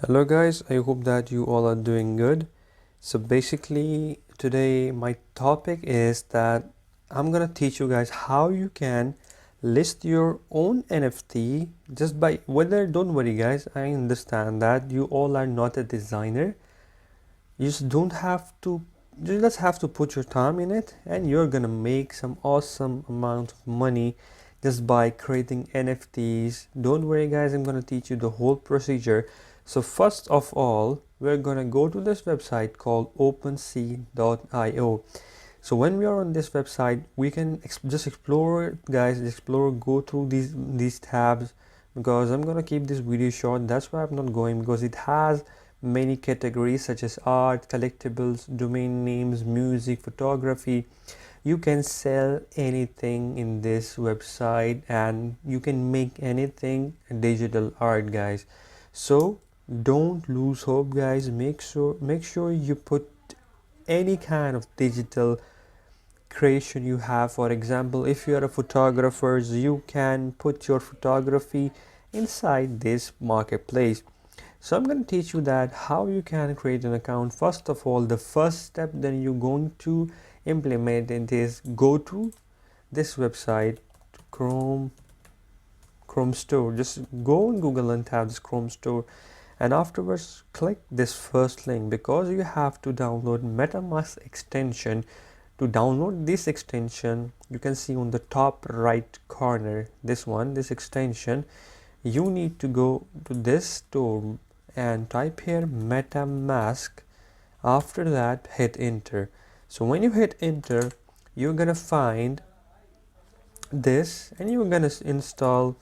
Hello guys, I hope that you all are doing good. So basically today my topic is that I'm gonna teach you guys how you can list your own NFT just by whether. Don't worry guys, I understand that you all are not a designer. You just don't have to, you just have to put your time in it and you're gonna make some awesome amount of money just by creating NFTs. Don't worry guys, I'm gonna teach you the whole procedure. So first of all, we're gonna go to this website called OpenSea.io. So when we are on this website, we can just explore, guys, explore, go through these tabs, because I'm gonna keep this video short. That's why I'm not going, because it has many categories such as art, collectibles, domain names, music, photography. You can sell anything in this website and you can make anything digital art, guys. So don't lose hope, guys. Make sure you put any kind of digital creation you have. For example, if you are a photographer, you can put your photography inside this marketplace. So I'm going to teach you that how you can create an account. First of all, the first step that you're going to implement it is go to this website, Chrome Store. Just go on Google and have this Chrome Store, and afterwards click this first link, because you have to download MetaMask extension. To download this extension, you can see on the top right corner, this extension, you need to go to this store and type here MetaMask. After that, hit enter. So when you hit enter, you're gonna find this and you're gonna install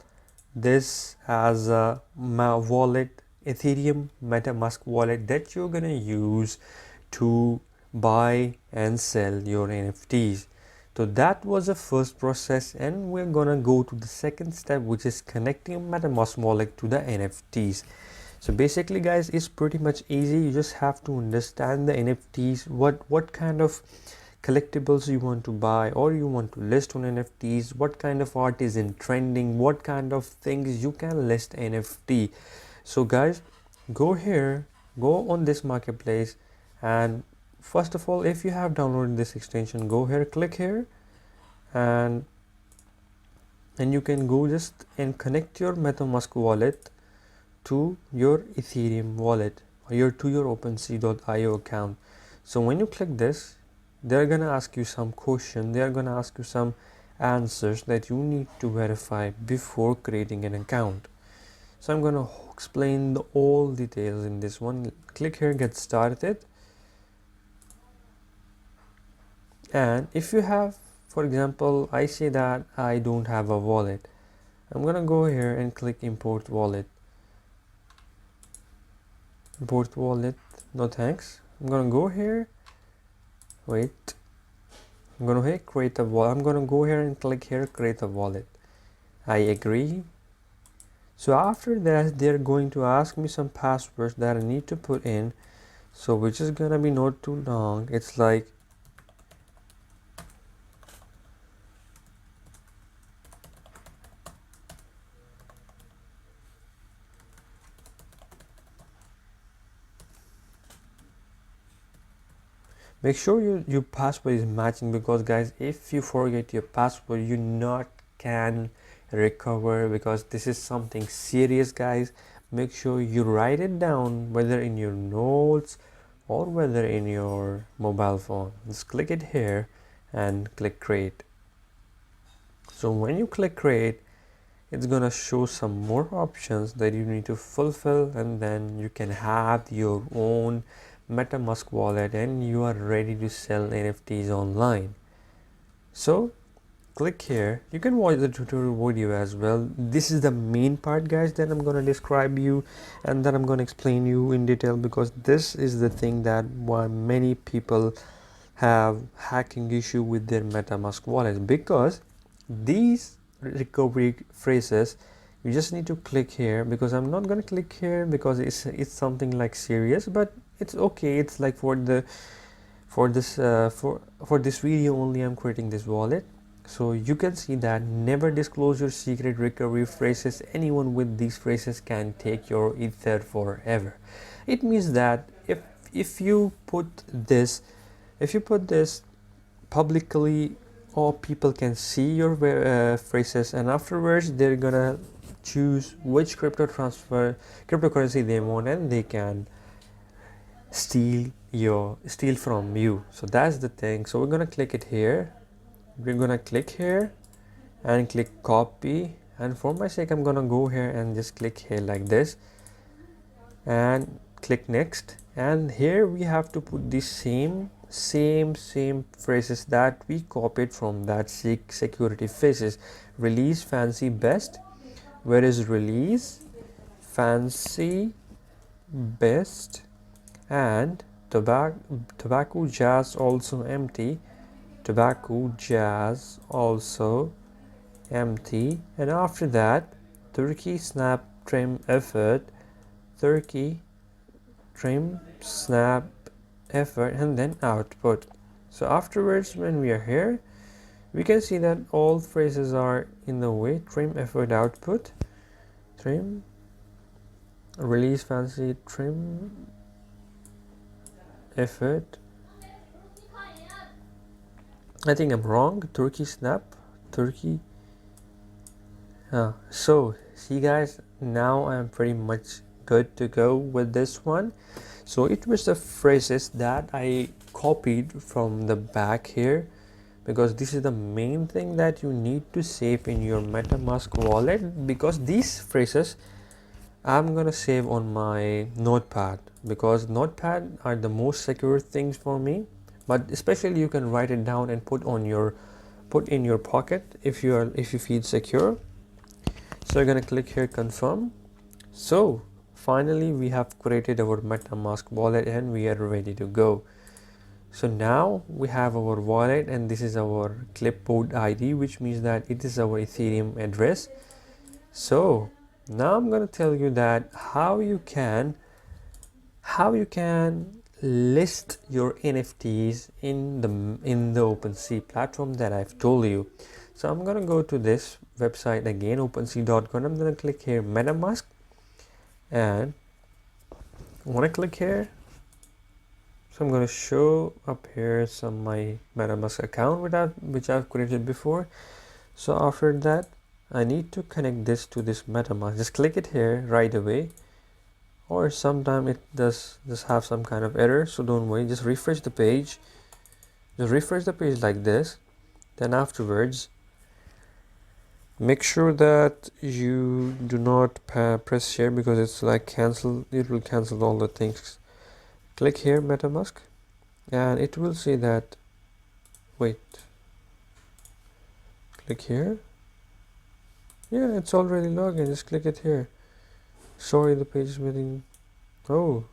this as a wallet, Ethereum MetaMask wallet, that you're gonna use to buy and sell your NFTs. So that was the first process, and we're gonna go to the second step, which is connecting MetaMask wallet to the NFTs. So basically guys, it's pretty much easy. You just have to understand the NFTs, what kind of collectibles you want to buy or you want to list on NFTs, what kind of art is in trending, what kind of things you can list NFT. So guys, go here, go on this marketplace, and first of all, if you have downloaded this extension, go here, click here, and you can go just and connect your MetaMask wallet to your Ethereum wallet or your OpenSea.io account. So when you click this, they're gonna ask you some question, they're gonna ask you some answers that you need to verify before creating an account. So I'm gonna explain all details in this one. Click here, get started. And if you have, for example, I say that I don't have a wallet, I'm gonna go here and click import wallet. Import wallet, no thanks. I'm gonna go here, wait, I'm gonna hit create a wallet. I'm gonna go here and click here, create a wallet. I agree. So after that, they're going to ask me some passwords that I need to put in, so which is gonna be not too long. It's like make sure your password is matching, because guys, if you forget your password, you not can recover, because this is something serious, guys. Make sure you write it down, whether in your notes or whether in your mobile phone. Just click it here and click create. So when you click create, it's gonna show some more options that you need to fulfill, and then you can have your own MetaMask wallet and you are ready to sell NFTs online. So click here. You can watch the tutorial video as well. This is the main part, guys, that I'm gonna describe you and that I'm gonna explain you in detail, because this is the thing that why many people have hacking issue with their MetaMask wallets, because these recovery phrases, you just need to click here, because I'm not gonna click here because it's something like serious, but it's okay. It's like for this video only I'm creating this wallet. So you can see that never disclose your secret recovery phrases. Anyone with these phrases can take your ether forever. It means that if you put this publicly, all people can see your phrases, and afterwards they're gonna choose which cryptocurrency they want, and they can steal from you. So that's the thing. So we're gonna click it here. We're gonna click here and click copy, and for my sake I'm gonna go here and just click here like this and click next. And here we have to put the same phrases that we copied from that security phrases. Release fancy best. Where is release fancy best? And tobacco jazz also empty. Tobacco jazz also empty. And after that, turkey snap trim effort. Turkey trim snap effort, and then output. So afterwards, when we are here, we can see that all phrases are in the way. Trim effort output, trim release fancy trim effort. I think I'm wrong. Turkey snap, turkey. So see guys, now I'm pretty much good to go with this one. So it was the phrases that I copied from the back here, because this is the main thing that you need to save in your MetaMask wallet, because these phrases I'm gonna save on my notepad, because notepad are the most secure things for me. But especially you can write it down and put in your pocket if you feel secure. So you're gonna click here confirm. So finally we have created our MetaMask wallet and we are ready to go. So now we have our wallet, and this is our clipboard ID, which means that it is our Ethereum address. So now I'm going to tell you that how you can list your NFTs in the OpenSea platform that I've told you. So I'm going to go to this website again, OpenSea.com. I'm going to click here MetaMask, and I want to click here. So I'm going to show up here some my MetaMask account which I've created before. So after that, I need to connect this to this MetaMask. Just click it here right away, or sometime it does just have some kind of error. So don't worry, just refresh the page. Just refresh the page like this. Then afterwards, make sure that you do not press share, because it's like cancel. It will cancel all the things. Click here MetaMask, and it will say that, wait, click here. Yeah, it's already logged in. Just click it here. Sorry, the page is waiting. Oh,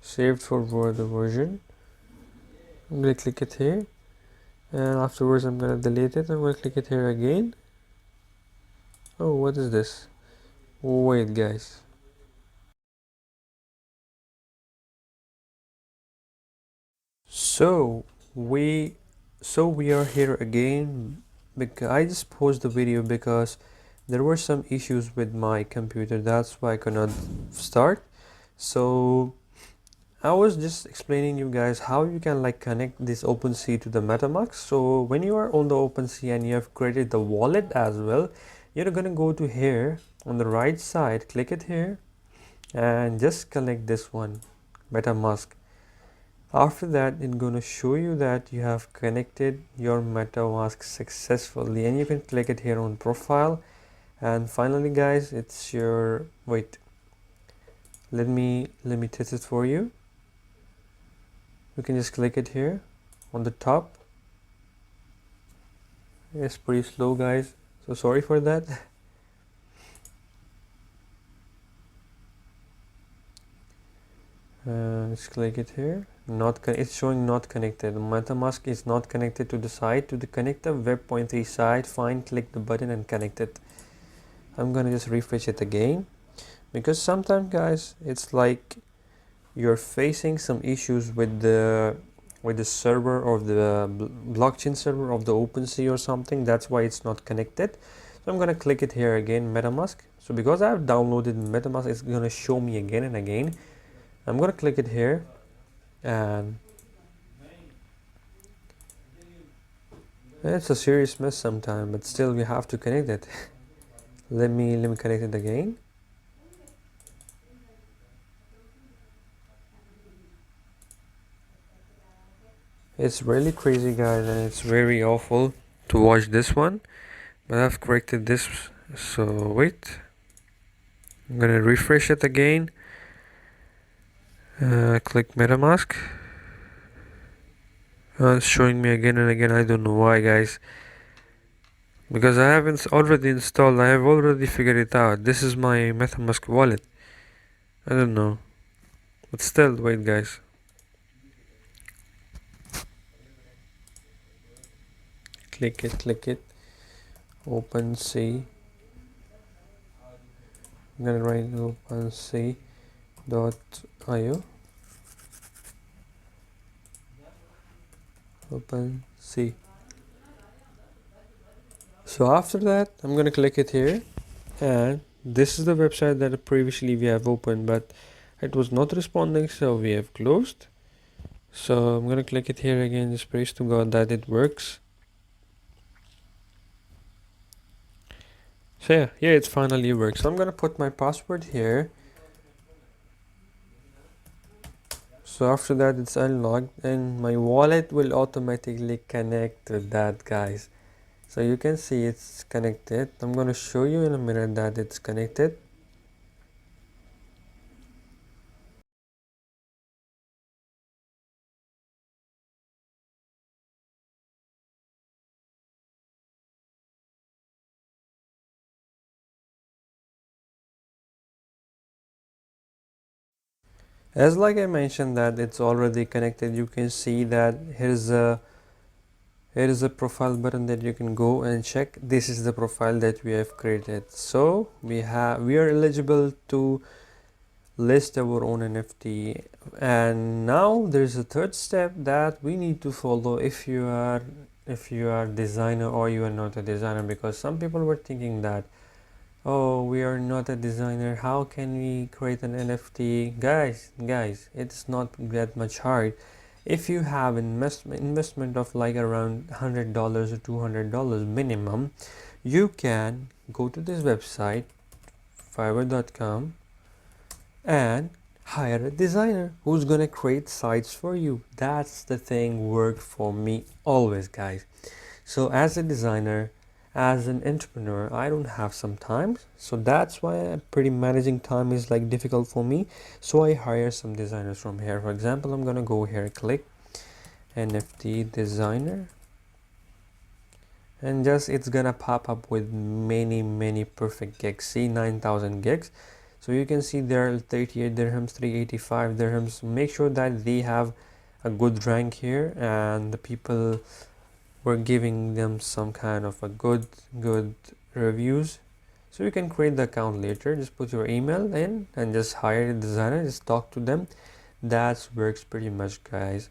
saved for the version. I'm gonna click it here, and afterwards I'm gonna delete it. I'm gonna click it here again. Oh, what is this? Wait guys, so we are here again, because I just paused the video because there were some issues with my computer. That's why I could not start. So I was just explaining you guys how you can like connect this OpenSea to the MetaMask. So when you are on the OpenSea and you have created the wallet as well, you're gonna go to here on the right side, click it here, and just connect this one, MetaMask. After that, it's gonna show you that you have connected your MetaMask successfully, and you can click it here on profile. And finally guys, it's your, wait, let me test it for you. You can just click it here on the top. It's pretty slow guys, so sorry for that. Let's click it here. It's showing not connected. MetaMask is not connected to the site. To the connect the web.3 site, click the button and connect it. I'm gonna just refresh it again, because sometimes guys it's like you're facing some issues with the with the server of the blockchain server of the OpenSea or something. That's why it's not connected. So I'm gonna click it here again, MetaMask. So because I've downloaded MetaMask, it's gonna show me again and again. I'm gonna click it here, and it's a serious mess sometimes, but still we have to connect it. let me connect it again. It's really crazy, guys, and it's very awful to watch this one, but I've corrected this. So wait, I'm gonna refresh it again. Click MetaMask. It's showing me again and again. I don't know why, guys, because I haven't already installed. I have already figured it out. This is my MetaMask wallet. I don't know, but still, wait, guys. Click it. OpenSea. I'm gonna write OpenSea.io. OpenSea. So after that, I'm gonna click it here, and this is the website that previously we have opened, but it was not responding, so we have closed. So I'm gonna click it here again. Just praise to God that it works. So yeah, it finally works. So I'm gonna put my password here. So after that, it's unlocked, and my wallet will automatically connect to that, guys. So you can see it's connected. I'm gonna show you in a minute that it's connected. As like I mentioned that it's already connected, you can see that here's a profile button that you can go and check. This is the profile that we have created. So we are eligible to list our own NFT, and now there's a third step that we need to follow if you are designer or you are not a designer, because some people were thinking that, oh, we are not a designer, how can we create an NFT? Guys, it's not that much hard. If you have investment of like around $100 or $200 minimum, you can go to this website fiverr.com and hire a designer who's gonna create sites for you. That's the thing worked for me always, guys. So as a designer, as an entrepreneur, I don't have some time, so that's why pretty managing time is like difficult for me. So I hire some designers from here. For example, I'm gonna go here, click NFT designer, and just it's gonna pop up with many perfect gigs. See, 9,000 gigs. So you can see there are 38 dirhams, 385 dirhams. Make sure that they have a good rank here, and the people were giving them some kind of a good reviews. So you can create the account later. Just put your email in and just hire a designer, just talk to them. That works pretty much, guys.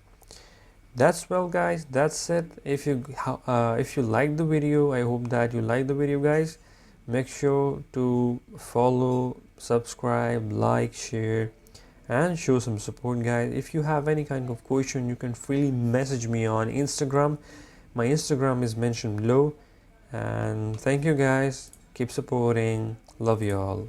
That's well, guys, that's it. If you like the video, I hope that you like the video, guys. Make sure to follow, subscribe, like, share, and show some support, guys. If you have any kind of question, you can freely message me on Instagram. My Instagram is mentioned below. And thank you, guys. Keep supporting. Love you all.